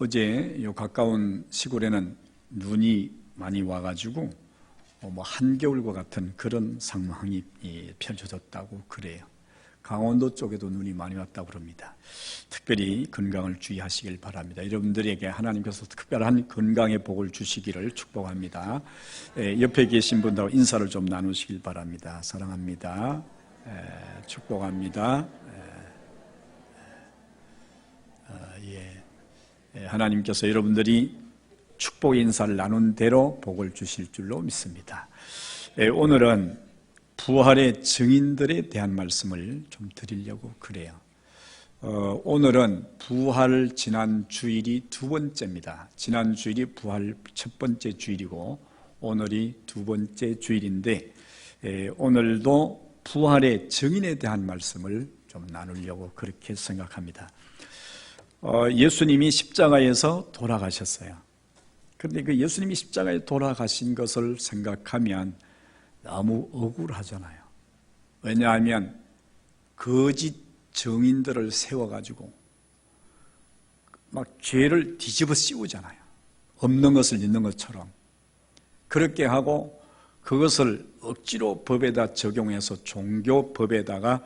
어제 요 가까운 시골에는 눈이 많이 와가지고 한겨울과 같은 그런 상황이 펼쳐졌다고 그래요. 강원도 쪽에도 눈이 많이 왔다고 그럽니다. 특별히 건강을 주의하시길 바랍니다. 여러분들에게 하나님께서 특별한 건강의 복을 주시기를 축복합니다. 옆에 계신 분들하고 인사를 좀 나누시길 바랍니다. 사랑합니다. 축복합니다. 하나님께서 여러분들이 축복의 인사를 나눈 대로 복을 주실 줄로 믿습니다. 오늘은 부활의 증인들에 대한 말씀을 좀 드리려고 그래요. 오늘은 부활 지난 주일이 두 번째입니다. 지난 주일이 부활 첫 번째 주일이고 오늘이 두 번째 주일인데 오늘도 부활의 증인에 대한 말씀을 좀 나누려고 그렇게 생각합니다. 예수님이 십자가에서 돌아가셨어요. 그런데 그 예수님이 십자가에 돌아가신 것을 생각하면 너무 억울하잖아요. 왜냐하면 거짓 증인들을 세워가지고 막 죄를 뒤집어 씌우잖아요. 없는 것을 있는 것처럼 그렇게 하고 그것을 억지로 법에다 적용해서 종교법에다가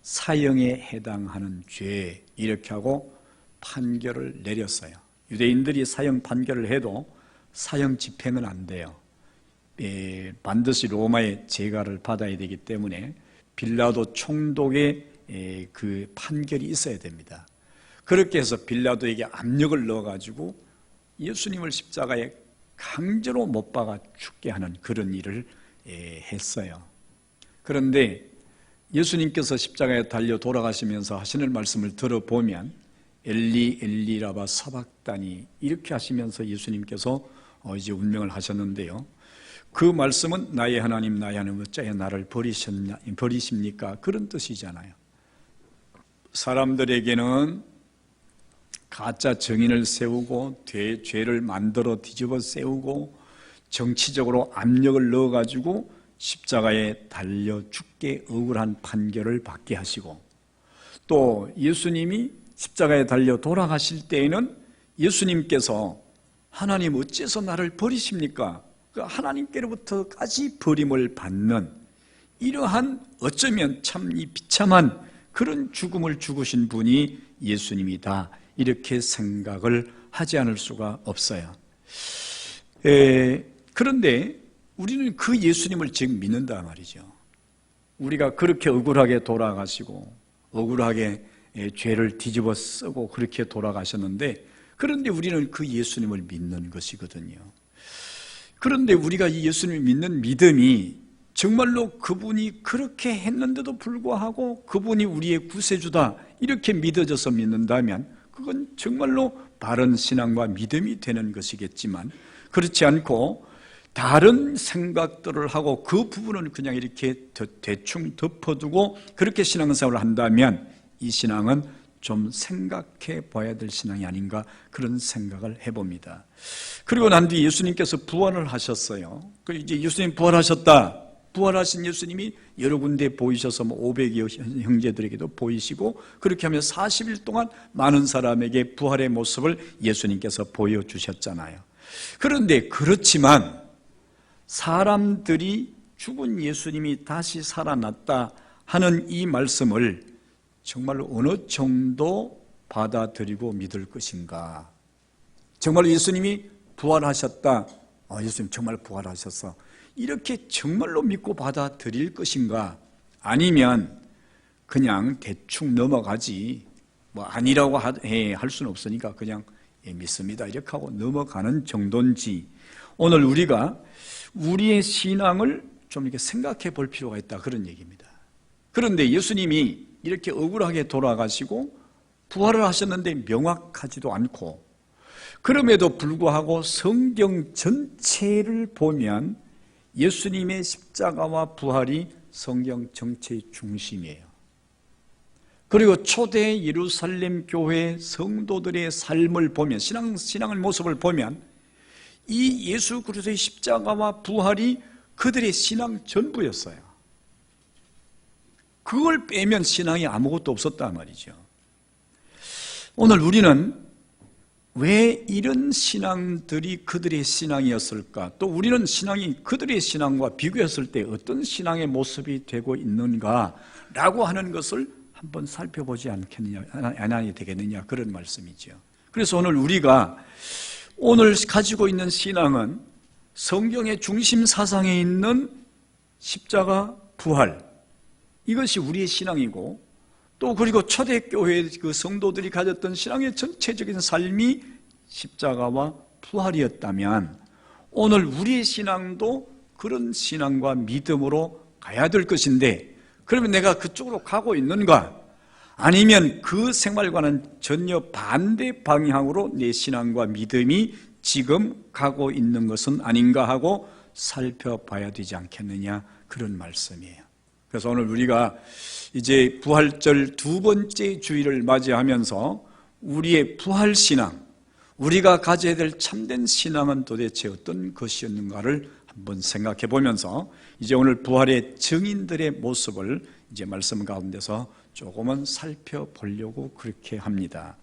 사형에 해당하는 죄 이렇게 하고 판결을 내렸어요. 유대인들이 사형 판결을 해도 사형 집행은 안 돼요. 반드시 로마의 재가를 받아야 되기 때문에 빌라도 총독의 그 판결이 있어야 됩니다. 그렇게 해서 빌라도에게 압력을 넣어가지고 예수님을 십자가에 강제로 못 박아 죽게 하는 그런 일을 했어요. 그런데 예수님께서 십자가에 달려 돌아가시면서 하시는 말씀을 들어보면 엘리 엘리 라마 사박다니 이렇게 하시면서 예수님께서 이제 운명을 하셨는데요. 그 말씀은 나의 하나님 어찌하여 나를 버리십니까? 그런 뜻이잖아요. 사람들에게는 가짜 증인을 세우고 죄를 만들어 뒤집어 세우고 정치적으로 압력을 넣어가지고 십자가에 달려 죽게 억울한 판결을 받게 하시고 또 예수님이 십자가에 달려 돌아가실 때에는 예수님께서 하나님 어째서 나를 버리십니까? 그 하나님께로부터까지 버림을 받는 이러한 어쩌면 참 이 비참한 그런 죽음을 죽으신 분이 예수님이다 이렇게 생각을 하지 않을 수가 없어요. 그런데 우리는 그 예수님을 지금 믿는다 말이죠. 우리가 그렇게 억울하게 돌아가시고 억울하게 죄를 뒤집어 쓰고 그렇게 돌아가셨는데 그런데 우리는 그 예수님을 믿는 것이거든요. 그런데 우리가 이 예수님을 믿는 믿음이 정말로 그분이 그렇게 했는데도 불구하고 그분이 우리의 구세주다 이렇게 믿어져서 믿는다면 그건 정말로 바른 신앙과 믿음이 되는 것이겠지만 그렇지 않고 다른 생각들을 하고 그 부분은 그냥 이렇게 대충 덮어두고 그렇게 신앙생활을 한다면 이 신앙은 좀 생각해 봐야 될 신앙이 아닌가 그런 생각을 해봅니다. 그리고 난 뒤에 예수님께서 부활을 하셨어요. 이제 예수님 부활하셨다. 부활하신 예수님이 여러 군데 보이셔서 500여 형제들에게도 보이시고 그렇게 하면 40일 동안 많은 사람에게 부활의 모습을 예수님께서 보여주셨잖아요. 그런데 그렇지만 사람들이 죽은 예수님이 다시 살아났다 하는 이 말씀을 정말로 어느 정도 받아들이고 믿을 것인가? 정말로 예수님이 부활하셨다. 예수님 정말 부활하셨어. 이렇게 정말로 믿고 받아들일 것인가? 아니면 그냥 대충 넘어가지. 아니라고 할 수는 없으니까 그냥 믿습니다. 이렇게 하고 넘어가는 정도인지 오늘 우리가 우리의 신앙을 좀 이렇게 생각해 볼 필요가 있다 그런 얘기입니다. 그런데 예수님이 이렇게 억울하게 돌아가시고 부활을 하셨는데 명확하지도 않고 그럼에도 불구하고 성경 전체를 보면 예수님의 십자가와 부활이 성경 전체의 중심이에요. 그리고 초대 예루살렘 교회 성도들의 삶을 보면 신앙의 모습을 보면 이 예수 그리스도의 십자가와 부활이 그들의 신앙 전부였어요. 그걸 빼면 신앙이 아무것도 없었단 말이죠. 오늘 우리는 왜 이런 신앙들이 그들의 신앙이었을까? 또 우리는 신앙이 그들의 신앙과 비교했을 때 어떤 신앙의 모습이 되고 있는가라고 하는 것을 한번 살펴보지 않아야 되겠느냐, 그런 말씀이죠. 그래서 오늘 우리가 오늘 가지고 있는 신앙은 성경의 중심 사상에 있는 십자가, 부활, 이것이 우리의 신앙이고, 또 그리고 초대교회 그 성도들이 가졌던 신앙의 전체적인 삶이 십자가와 부활이었다면 오늘 우리의 신앙도 그런 신앙과 믿음으로 가야 될 것인데, 그러면 내가 그쪽으로 가고 있는가? 아니면 그 생활과는 전혀 반대 방향으로 내 신앙과 믿음이 지금 가고 있는 것은 아닌가 하고 살펴봐야 되지 않겠느냐, 그런 말씀이에요. 그래서 오늘 우리가 이제 부활절 두 번째 주일을 맞이하면서 우리의 부활신앙, 우리가 가져야 될 참된 신앙은 도대체 어떤 것이었는가를 한번 생각해 보면서 이제 오늘 부활의 증인들의 모습을 이제 말씀 가운데서 조금은 살펴보려고 그렇게 합니다.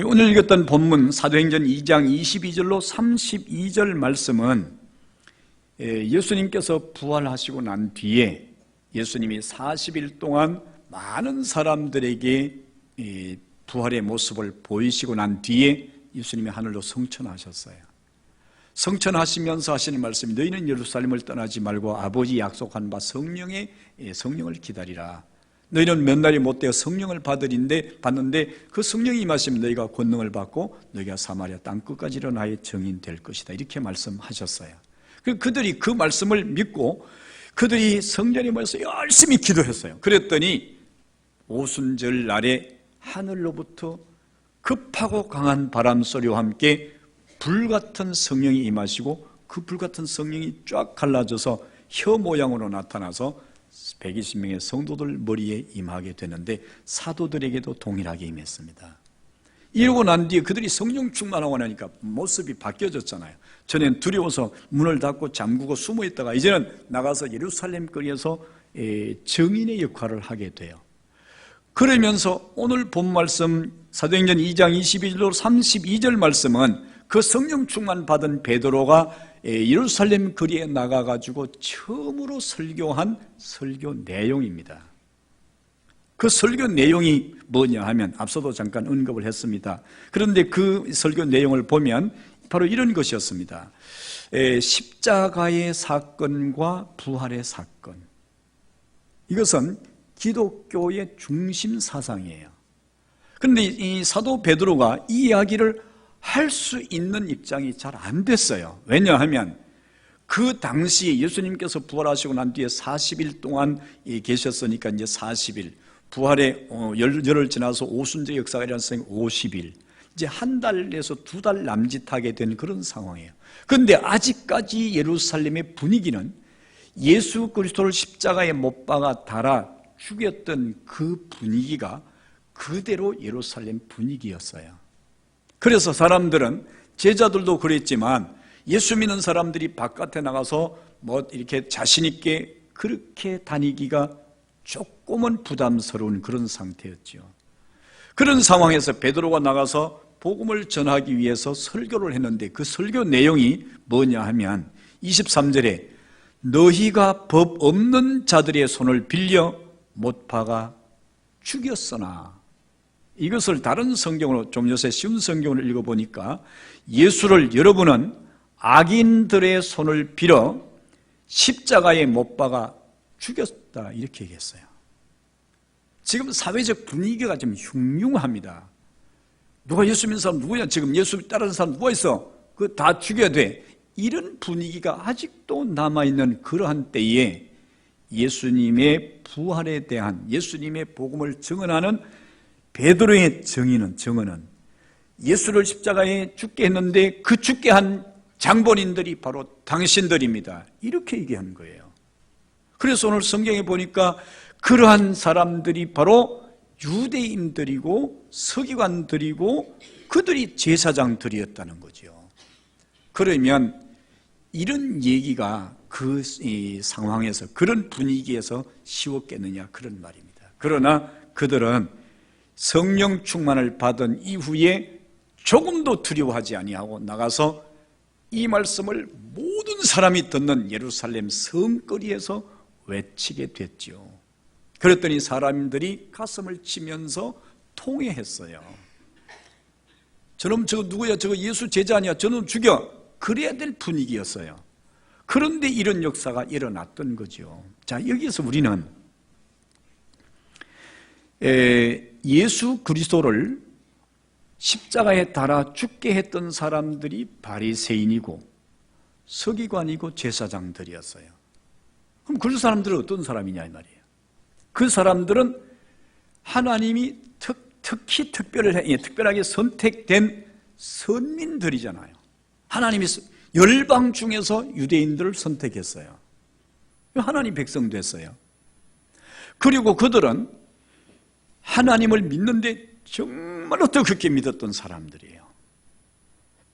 오늘 읽었던 본문 사도행전 2장 22절로 32절 말씀은 예수님께서 부활하시고 난 뒤에 예수님이 40일 동안 많은 사람들에게 부활의 모습을 보이시고 난 뒤에 예수님이 하늘로 성천하셨어요. 성천하시면서 하시는 말씀이 너희는 예루살렘을 떠나지 말고 아버지 약속한 바 성령을 기다리라. 너희는 몇 날이 못되어 성령을 받는데 그 성령이 임하시면 너희가 권능을 받고 너희가 사마리아 땅 끝까지로 나의 증인 될 것이다. 이렇게 말씀하셨어요. 그들이 그 말씀을 믿고 그들이 성전에 모여서 열심히 기도했어요. 그랬더니 오순절 날에 하늘로부터 급하고 강한 바람 소리와 함께 불같은 성령이 임하시고 그 불같은 성령이 쫙 갈라져서 혀 모양으로 나타나서 120명의 성도들 머리에 임하게 되는데 사도들에게도 동일하게 임했습니다. 이러고 난 뒤에 그들이 성령 충만하고 나니까 모습이 바뀌어졌잖아요. 전엔 두려워서 문을 닫고 잠그고 숨어 있다가 이제는 나가서 예루살렘 거리에서 증인의 역할을 하게 돼요. 그러면서 오늘 본 말씀 사도행전 2장 22절로 32절 말씀은 그 성령 충만 받은 베드로가 예루살렘 거리에 나가가지고 처음으로 설교한 설교 내용입니다. 그 설교 내용이 뭐냐 하면 앞서도 잠깐 언급을 했습니다. 그런데 그 설교 내용을 보면 바로 이런 것이었습니다. 십자가의 사건과 부활의 사건, 이것은 기독교의 중심 사상이에요. 그런데 이 사도 베드로가 이 이야기를 할 수 있는 입장이 잘 안 됐어요. 왜냐하면 그 당시 예수님께서 부활하시고 난 뒤에 40일 동안 계셨으니까 이제 40일, 부활의 열흘 지나서 오순절 역사가 일어났으니까 50일, 이제 한 달에서 두 달 남짓하게 된 그런 상황이에요. 그런데 아직까지 예루살렘의 분위기는 예수 그리스도를 십자가에 못 박아 달아 죽였던 그 분위기가 그대로 예루살렘 분위기였어요. 그래서 사람들은, 제자들도 그랬지만 예수 믿는 사람들이 바깥에 나가서 뭐 이렇게 자신 있게 그렇게 다니기가 조금은 부담스러운 그런 상태였죠. 그런 상황에서 베드로가 나가서 복음을 전하기 위해서 설교를 했는데 그 설교 내용이 뭐냐 하면 23절에 너희가 법 없는 자들의 손을 빌려 못 박아 죽였으나, 이것을 다른 성경으로 좀 요새 쉬운 성경을 읽어보니까 예수를 여러분은 악인들의 손을 빌어 십자가에 못 박아 죽였다, 이렇게 얘기했어요. 지금 사회적 분위기가 좀 흉흉합니다. 누가 예수 믿는 사람 누구야? 지금 예수 따르는 사람 누가 있어? 그거 다 죽여야 돼. 이런 분위기가 아직도 남아있는 그러한 때에 예수님의 부활에 대한, 예수님의 복음을 증언하는 베드로의 증언은 예수를 십자가에 죽게 했는데 그 죽게 한 장본인들이 바로 당신들입니다, 이렇게 얘기한 거예요. 그래서 오늘 성경에 보니까 그러한 사람들이 바로 유대인들이고 서기관들이고 그들이 제사장들이었다는 거죠. 그러면 이런 얘기가 그 상황에서, 그런 분위기에서 쉬웠겠느냐, 그런 말입니다. 그러나 그들은 성령 충만을 받은 이후에 조금도 두려워하지 아니하고 나가서 이 말씀을 모든 사람이 듣는 예루살렘 성거리에서 외치게 됐죠. 그랬더니 사람들이 가슴을 치면서 통회했어요. 저놈 저거 누구야? 저거 예수 제자 아니야? 저놈 죽여! 그래야 될 분위기였어요. 그런데 이런 역사가 일어났던 거죠. 자, 여기서 우리는 예수 그리스도를 십자가에 달아 죽게 했던 사람들이 바리새인이고 서기관이고 제사장들이었어요. 그럼 그 사람들은 어떤 사람이냐 이 말이에요. 그 사람들은 하나님이 특히 특별하게 선택된 선민들이잖아요. 하나님이 열방 중에서 유대인들을 선택했어요. 하나님 백성 됐어요. 그리고 그들은 하나님을 믿는데 정말로 뜨겁게 믿었던 사람들이에요.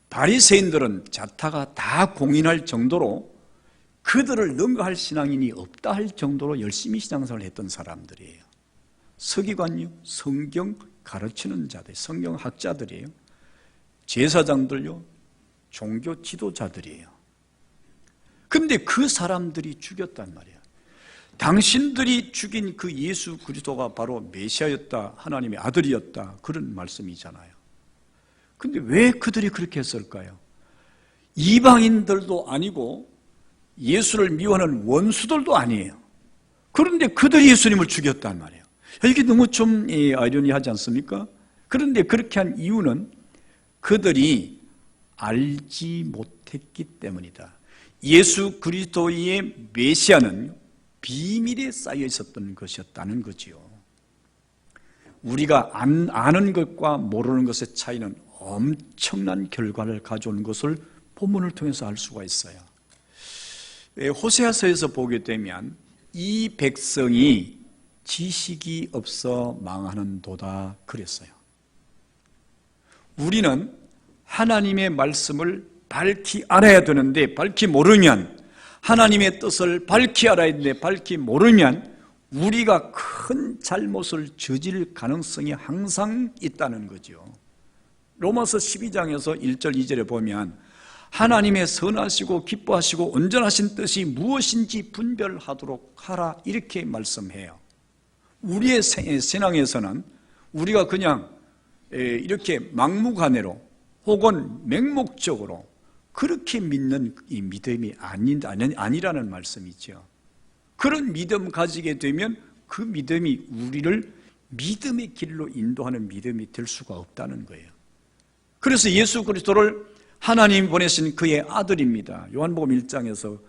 바리새인들은 자타가 다 공인할 정도로 그들을 능가할 신앙인이 없다 할 정도로 열심히 신앙생활을 했던 사람들이에요. 서기관요, 성경 가르치는 자들, 성경학자들이에요. 제사장들요, 종교 지도자들이에요. 그런데 그 사람들이 죽였단 말이에요. 당신들이 죽인 그 예수 그리스도가 바로 메시아였다, 하나님의 아들이었다, 그런 말씀이잖아요. 그런데 왜 그들이 그렇게 했을까요? 이방인들도 아니고 예수를 미워하는 원수들도 아니에요. 그런데 그들이 예수님을 죽였단 말이에요. 이게 너무 좀 아이러니하지 않습니까? 그런데 그렇게 한 이유는 그들이 알지 못했기 때문이다. 예수 그리스도의 메시아는 비밀에 쌓여 있었던 것이었다는 거지요. 우리가 아는 것과 모르는 것의 차이는 엄청난 결과를 가져오는 것을 본문을 통해서 알 수가 있어요. 호세아서에서 보게 되면 이 백성이 지식이 없어 망하는도다 그랬어요. 우리는 하나님의 말씀을 밝히 알아야 되는데 밝히 모르면, 하나님의 뜻을 밝히 알아야 되는데 밝히 모르면 우리가 큰 잘못을 저지를 가능성이 항상 있다는 거죠. 로마서 12장에서 1절 2절에 보면 하나님의 선하시고 기뻐하시고 온전하신 뜻이 무엇인지 분별하도록 하라, 이렇게 말씀해요. 우리의 신앙에서는 우리가 그냥 이렇게 막무가내로 혹은 맹목적으로 그렇게 믿는 이 믿음이 아니라는 말씀이죠. 그런 믿음 가지게 되면 그 믿음이 우리를 믿음의 길로 인도하는 믿음이 될 수가 없다는 거예요. 그래서 예수 그리스도를 하나님이 보내신 그의 아들입니다. 요한복음 1장에서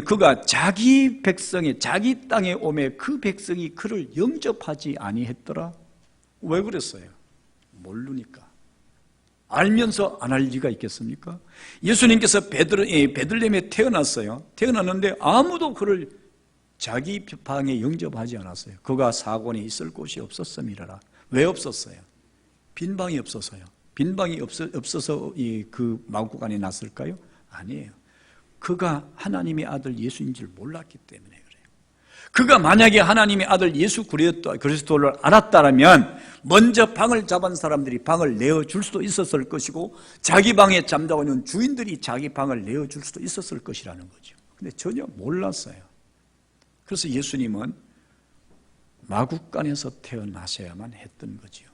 그가 자기 백성의 자기 땅에 오매 그 백성이 그를 영접하지 아니했더라. 왜 그랬어요? 모르니까. 알면서 안 할 리가 있겠습니까? 예수님께서 베들레헴에 태어났어요. 태어났는데 아무도 그를 자기 방에 영접하지 않았어요. 그가 사관에 있을 곳이 없었음이라. 왜 없었어요? 빈 방이 없어서요. 빈 방이 없어서 그 마구간에 났을까요? 아니에요. 그가 하나님의 아들 예수인 줄 몰랐기 때문에 그래요. 그가 만약에 하나님의 아들 예수 그리스도를 알았다면 먼저 방을 잡은 사람들이 방을 내어줄 수도 있었을 것이고 자기 방에 잠자고 있는 주인들이 자기 방을 내어줄 수도 있었을 것이라는 거죠. 근데 전혀 몰랐어요. 그래서 예수님은 마구간에서 태어나셔야만 했던 거죠.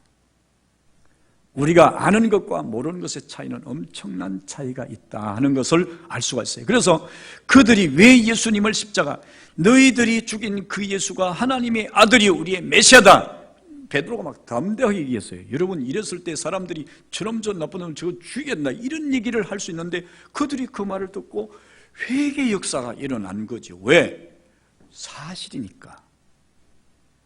우리가 아는 것과 모르는 것의 차이는 엄청난 차이가 있다 하는 것을 알 수가 있어요. 그래서 그들이 왜 예수님을 십자가, 너희들이 죽인 그 예수가 하나님의 아들이 우리의 메시아다, 베드로가 막 담대하게 얘기했어요. 여러분, 이랬을 때 사람들이 저놈 저 나쁜 놈 저거 죽이겠나 이런 얘기를 할 수 있는데 그들이 그 말을 듣고 회개 역사가 일어난 거죠. 왜? 사실이니까.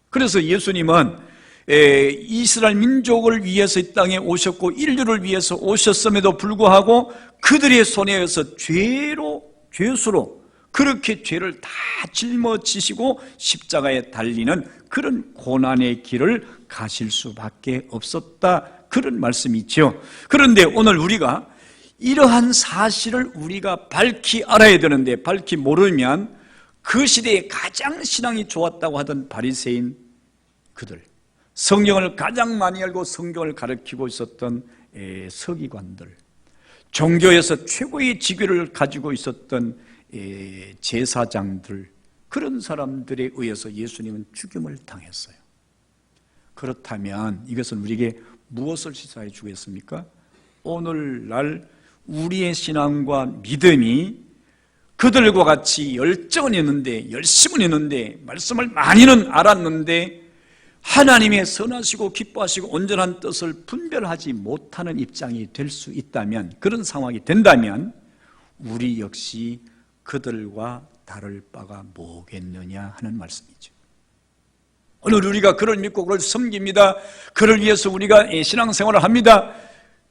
그래서 예수님은 이스라엘 민족을 위해서 이 땅에 오셨고 인류를 위해서 오셨음에도 불구하고 그들의 손에 의해서 죄수로 그렇게 죄를 다 짊어지시고 십자가에 달리는 그런 고난의 길을 가실 수밖에 없었다, 그런 말씀이죠. 그런데 오늘 우리가 이러한 사실을 우리가 밝히 알아야 되는데 밝히 모르면 그 시대에 가장 신앙이 좋았다고 하던 바리새인 그들, 성경을 가장 많이 알고 성경을 가르치고 있었던 서기관들, 종교에서 최고의 지위를 가지고 있었던 제사장들, 그런 사람들에 의해서 예수님은 죽임을 당했어요. 그렇다면 이것은 우리에게 무엇을 시사해 주겠습니까? 오늘날 우리의 신앙과 믿음이 그들과 같이 열정은 있는데, 열심은 있는데, 말씀을 많이는 알았는데 하나님의 선하시고 기뻐하시고 온전한 뜻을 분별하지 못하는 입장이 될 수 있다면, 그런 상황이 된다면 우리 역시 그들과 다를 바가 뭐겠느냐 하는 말씀이죠. 오늘 우리가 그를 믿고 그를 섬깁니다. 그를 위해서 우리가 신앙생활을 합니다.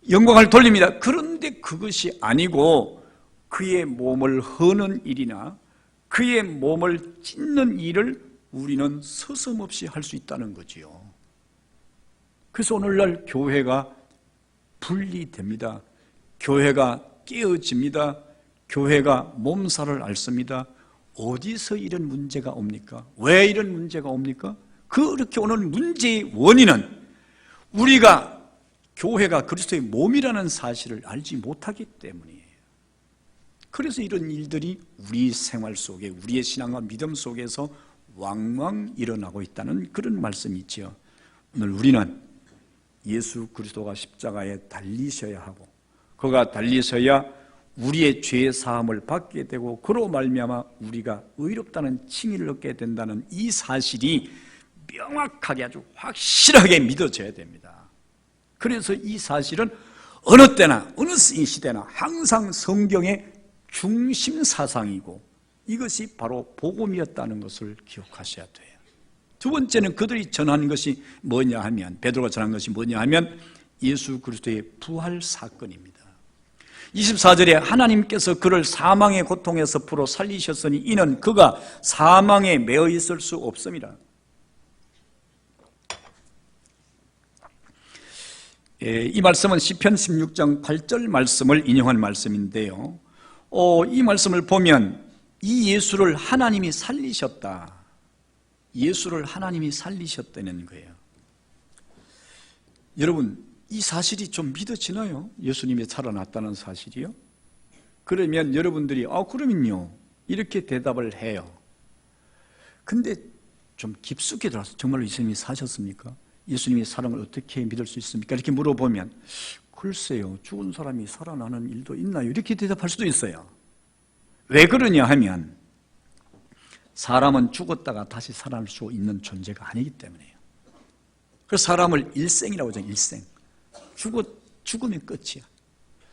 영광을 돌립니다. 그런데 그것이 아니고 그의 몸을 허는 일이나 그의 몸을 찢는 일을 우리는 서슴없이 할 수 있다는 거지요. 그래서 오늘날 교회가 분리됩니다. 교회가 깨어집니다. 교회가 몸살을 앓습니다. 어디서 이런 문제가 옵니까? 왜 이런 문제가 옵니까? 그렇게 오는 문제의 원인은 우리가 교회가 그리스도의 몸이라는 사실을 알지 못하기 때문이에요. 그래서 이런 일들이 우리 생활 속에, 우리의 신앙과 믿음 속에서 왕왕 일어나고 있다는 그런 말씀이지요. 오늘 우리는 예수 그리스도가 십자가에 달리셔야 하고, 그가 달리셔야 우리의 죄 사함을 받게 되고 그로 말미암아 우리가 의롭다는 칭의를 얻게 된다는 이 사실이 명확하게, 아주 확실하게 믿어져야 됩니다. 그래서 이 사실은 어느 때나 어느 시대나 항상 성경의 중심 사상이고 이것이 바로 복음이었다는 것을 기억하셔야 돼요. 두 번째는 그들이 전한 것이 뭐냐 하면, 베드로가 전한 것이 뭐냐 하면 예수 그리스도의 부활 사건입니다. 24절에 하나님께서 그를 사망의 고통에서 풀어 살리셨으니 이는 그가 사망에 매어 있을 수 없습니다. 이 말씀은 시편 16장 8절 말씀을 인용한 말씀인데요. 이 말씀을 보면 이 예수를 하나님이 살리셨다. 예수를 하나님이 살리셨다는 거예요. 여러분, 이 사실이 좀 믿어지나요? 예수님이 살아났다는 사실이요? 그러면 여러분들이 그러면요, 이렇게 대답을 해요. 근데 좀 깊숙이 들어서 정말로 예수님이 사셨습니까? 예수님의 사랑을 어떻게 믿을 수 있습니까? 이렇게 물어보면 글쎄요, 죽은 사람이 살아나는 일도 있나요? 이렇게 대답할 수도 있어요. 왜 그러냐 하면 사람은 죽었다가 다시 살아날 수 있는 존재가 아니기 때문이에요. 그래서 사람을 일생이라고 하죠. 일생. 죽으면 끝이야.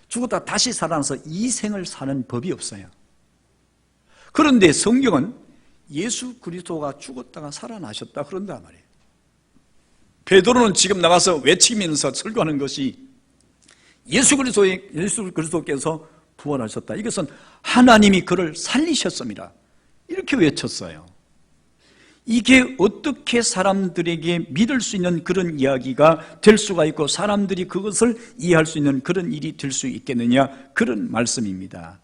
죽었다가 다시 살아나서 이 생을 사는 법이 없어요. 그런데 성경은 예수 그리스도가 죽었다가 살아나셨다 그런단 말이에요. 베드로는 지금 나가서 외치면서 설교하는 것이 예수 그리스도께서 부활하셨다. 이것은 하나님이 그를 살리셨습니다. 이렇게 외쳤어요. 이게 어떻게 사람들에게 믿을 수 있는 그런 이야기가 될 수가 있고 사람들이 그것을 이해할 수 있는 그런 일이 될 수 있겠느냐, 그런 말씀입니다.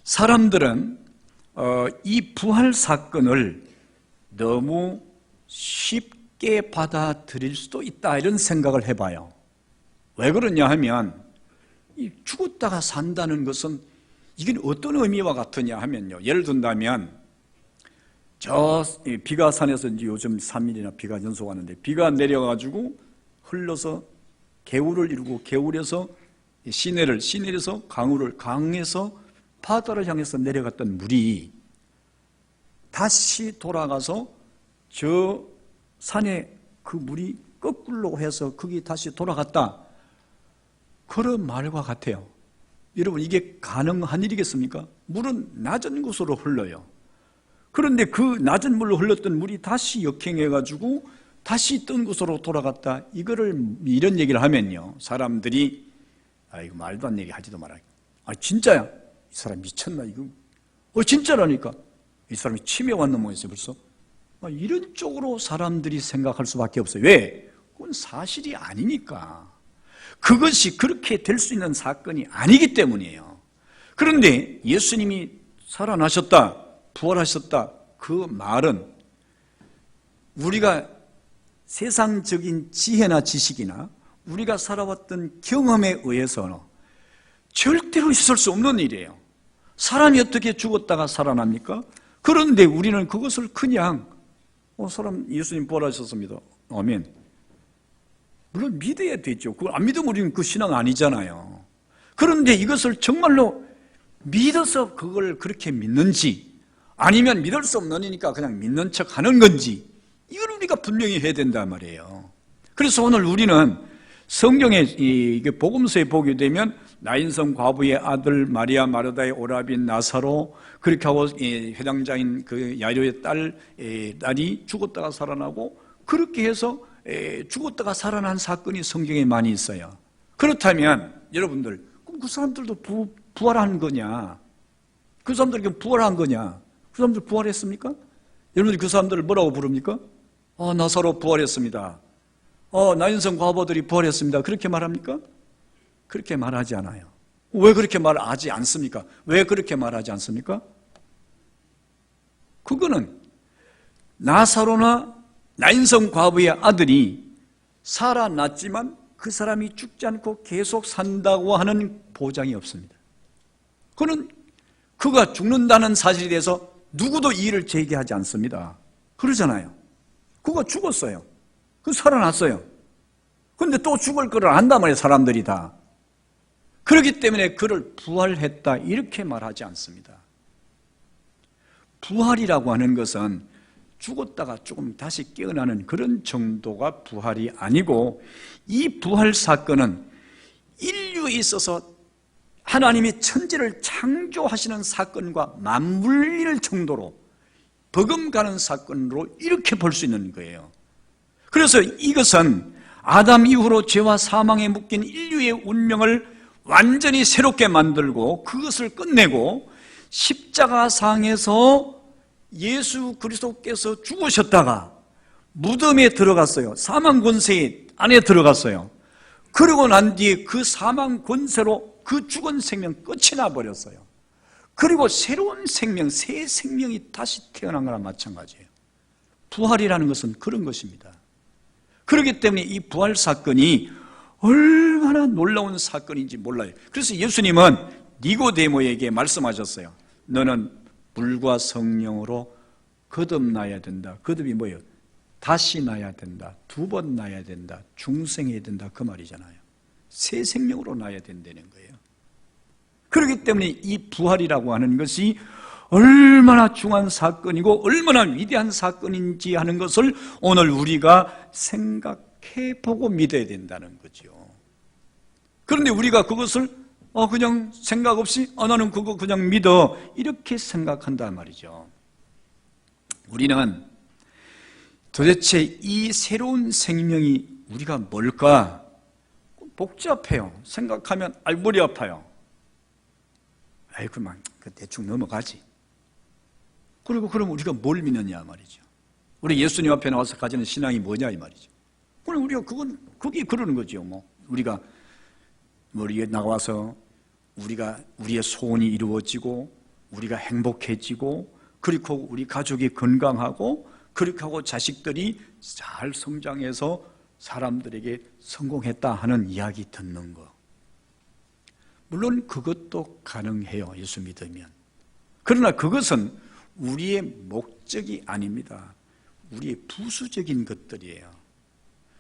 사람들은 이 부활 사건을 너무 쉽게 받아들일 수도 있다, 이런 생각을 해봐요. 왜 그러냐 하면 이 죽었다가 산다는 것은 이게 어떤 의미와 같으냐 하면요, 예를 든다면 저 비가산에서 이제 요즘 3일이나 비가 연속하는데 비가 내려가지고 흘러서 개울을 이루고 개울에서 시내에서 강에서 바다를 향해서 내려갔던 물이 다시 돌아가서 저 산에 그 물이 거꾸로 해서 거기 다시 돌아갔다, 그런 말과 같아요. 여러분, 이게 가능한 일이겠습니까? 물은 낮은 곳으로 흘러요. 그런데 그 낮은 물로 흘렀던 물이 다시 역행해가지고 다시 뜬 곳으로 돌아갔다, 이런 얘기를 하면요, 사람들이 이거 말도 안 되는 얘기 하지도 마라. 진짜야? 이 사람 미쳤나 이거? 진짜라니까. 이 사람이 치매 왔는 모양이었어요 벌써. 이런 쪽으로 사람들이 생각할 수밖에 없어요. 왜? 그건 사실이 아니니까. 그것이 그렇게 될 수 있는 사건이 아니기 때문이에요. 그런데 예수님이 살아나셨다, 부활하셨다, 그 말은 우리가 세상적인 지혜나 지식이나 우리가 살아왔던 경험에 의해서는 절대로 있을 수 없는 일이에요. 사람이 어떻게 죽었다가 살아납니까? 그런데 우리는 그것을 그냥 사람 예수님 부활하셨습니다. 아멘. 물론 믿어야 되죠. 그걸 안 믿으면 우리는 그 신앙 아니잖아요. 그런데 이것을 정말로 믿어서 그걸 그렇게 믿는지 아니면 믿을 수 없는 일이니까 그냥 믿는 척 하는 건지 이걸 우리가 분명히 해야 된단 말이에요. 그래서 오늘 우리는 성경에 이게 복음서에 보게 되면 나인성 과부의 아들 마리아 마르다의 오라빈 나사로 그렇게 하고 회당장인 그 야이로의 딸이 죽었다가 살아나고 그렇게 해서 죽었다가 살아난 사건이 성경에 많이 있어요. 그렇다면 여러분들 그럼 그 사람들도 부활한 거냐? 그 사람들이 부활한 거냐? 그 사람들 부활했습니까? 여러분들이 그 사람들을 뭐라고 부릅니까? 나사로 부활했습니다. 나인성 과부들이 부활했습니다. 그렇게 말합니까? 그렇게 말하지 않아요. 왜 그렇게 말하지 않습니까? 왜 그렇게 말하지 않습니까? 그거는 나사로나 나인성 과부의 아들이 살아났지만 그 사람이 죽지 않고 계속 산다고 하는 보장이 없습니다. 그는 그가 죽는다는 사실에 대해서 누구도 이의를 제기하지 않습니다. 그러잖아요. 그가 죽었어요. 그 살아났어요. 그런데 또 죽을 거를 안단 말이에요. 사람들이 다. 그렇기 때문에 그를 부활했다 이렇게 말하지 않습니다. 부활이라고 하는 것은 죽었다가 조금 다시 깨어나는 그런 정도가 부활이 아니고 이 부활 사건은 인류에 있어서 하나님이 천지를 창조하시는 사건과 맞물릴 정도로 버금가는 사건으로 이렇게 볼 수 있는 거예요. 그래서 이것은 아담 이후로 죄와 사망에 묶인 인류의 운명을 완전히 새롭게 만들고 그것을 끝내고 십자가상에서 예수 그리스도께서 죽으셨다가 무덤에 들어갔어요. 사망 권세 안에 들어갔어요. 그러고 난 뒤에 그 사망 권세로 그 죽은 생명 끝이 나버렸어요. 그리고 새로운 생명, 새 생명이 다시 태어난 거랑 마찬가지예요. 부활이라는 것은 그런 것입니다. 그렇기 때문에 이 부활 사건이 얼마나 놀라운 사건인지 몰라요. 그래서 예수님은 니고데모에게 말씀하셨어요. 너는 물과 성령으로 거듭나야 된다. 거듭이 뭐예요? 다시 나야 된다. 2번 나야 된다. 중생해야 된다. 그 말이잖아요. 새 생명으로 나야 된다는 거예요. 그렇기 때문에 이 부활이라고 하는 것이 얼마나 중요한 사건이고 얼마나 위대한 사건인지 하는 것을 오늘 우리가 생각해보고 믿어야 된다는 거죠. 그런데 우리가 그것을 그냥 생각 없이 나는 그거 그냥 믿어 이렇게 생각한단 말이죠. 우리는 도대체 이 새로운 생명이 우리가 뭘까? 복잡해요. 생각하면 머리 아파요. 그만 대충 넘어가지. 그리고 그럼 우리가 뭘 믿느냐 말이죠. 우리 예수님 앞에 나와서 가지는 신앙이 뭐냐 이 말이죠. 그럼 우리가 그게 그러는 거죠. 우리가 머리에 나와서 우리의 소원이 이루어지고 우리가 행복해지고 그리고 우리 가족이 건강하고 그렇게 하고 자식들이 잘 성장해서 사람들에게 성공했다 하는 이야기 듣는 거. 물론 그것도 가능해요. 예수 믿으면. 그러나 그것은 우리의 목적이 아닙니다. 우리의 부수적인 것들이에요.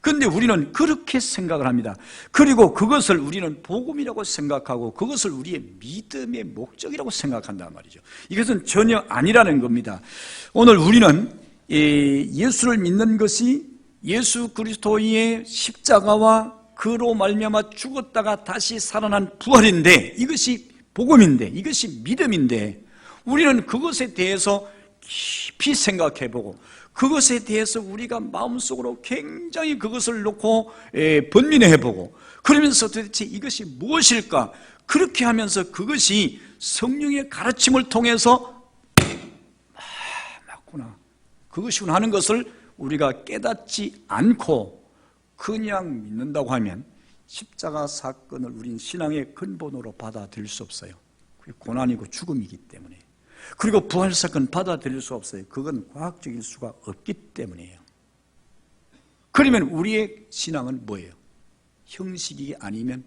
그런데 우리는 그렇게 생각을 합니다. 그리고 그것을 우리는 복음이라고 생각하고 그것을 우리의 믿음의 목적이라고 생각한단 말이죠. 이것은 전혀 아니라는 겁니다. 오늘 우리는 예수를 믿는 것이 예수 그리스도의 십자가와 그로 말미암아 죽었다가 다시 살아난 부활인데 이것이 복음인데 이것이 믿음인데 우리는 그것에 대해서 깊이 생각해보고 그것에 대해서 우리가 마음속으로 굉장히 그것을 놓고 번민해보고 그러면서 도대체 이것이 무엇일까? 그렇게 하면서 그것이 성령의 가르침을 통해서 맞구나 그것이구나 하는 것을 우리가 깨닫지 않고 그냥 믿는다고 하면 십자가 사건을 우린 신앙의 근본으로 받아들일 수 없어요. 그게 고난이고 죽음이기 때문에. 그리고 부활 사건 받아들일 수 없어요. 그건 과학적일 수가 없기 때문이에요. 그러면 우리의 신앙은 뭐예요? 형식이 아니면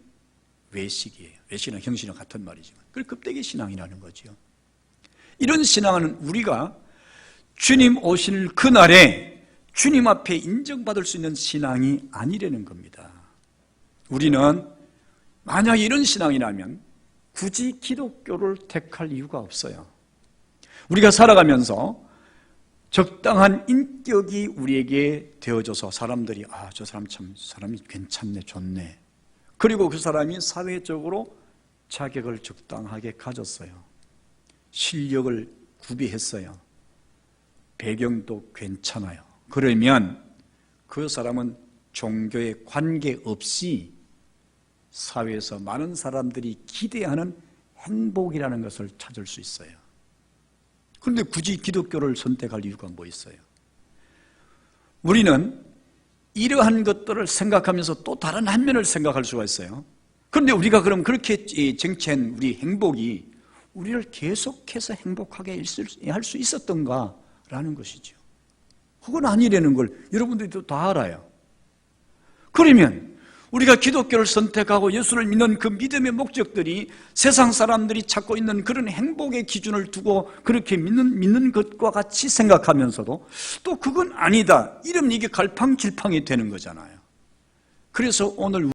외식이에요. 외식이나 형식이랑 같은 말이지만 그걸 껍데기 신앙이라는 거죠. 이런 신앙은 우리가 주님 오실 그날에 주님 앞에 인정받을 수 있는 신앙이 아니라는 겁니다. 우리는 만약 이런 신앙이라면 굳이 기독교를 택할 이유가 없어요. 우리가 살아가면서 적당한 인격이 우리에게 되어져서 사람들이 저 사람 참 사람이 괜찮네, 좋네. 그리고 그 사람이 사회적으로 자격을 적당하게 가졌어요. 실력을 구비했어요. 배경도 괜찮아요. 그러면 그 사람은 종교에 관계없이 사회에서 많은 사람들이 기대하는 행복이라는 것을 찾을 수 있어요. 그런데 굳이 기독교를 선택할 이유가 뭐 있어요? 우리는 이러한 것들을 생각하면서 또 다른 한 면을 생각할 수가 있어요. 그런데 우리가 그럼 그렇게 쟁취한 우리 행복이 우리를 계속해서 행복하게 할 수 있었던가라는 것이죠. 그건 아니라는 걸 여러분들도 다 알아요. 그러면 우리가 기독교를 선택하고 예수를 믿는 그 믿음의 목적들이 세상 사람들이 찾고 있는 그런 행복의 기준을 두고 그렇게 믿는 것과 같이 생각하면서도 또 그건 아니다. 이러면 이게 갈팡질팡이 되는 거잖아요. 그래서 오늘